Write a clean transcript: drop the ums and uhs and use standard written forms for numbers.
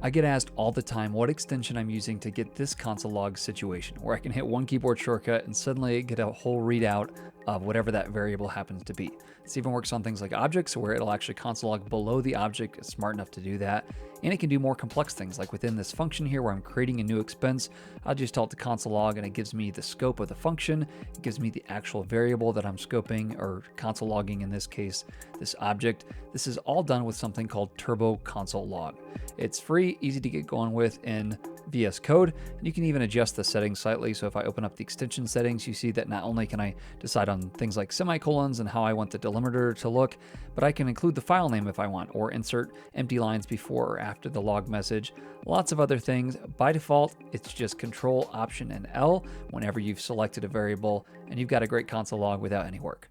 I get asked all the time what extension I'm using to get this console log situation, where I can hit one keyboard shortcut and suddenly get a whole readout of whatever that variable happens to be. This even works on things like objects, where it'll actually console log below the object. It's smart enough to do that. And it can do more complex things, like within this function here where I'm creating a new expense, I'll just tell it to console log and it gives me the scope of the function. It gives me the actual variable that I'm scoping, or console logging in this case, this object. This is all done with something called Turbo Console Log. It's free, easy to get going with in VS Code, and you can even adjust the settings slightly. So if I open up the extension settings, you see that not only can I decide on things like semicolons and how I want the delimiter to look, but I can include the file name if I want, or insert empty lines before or after the log message. Lots of other things. By default, it's just Control, Option, and L whenever you've selected a variable, and you've got a great console log without any work.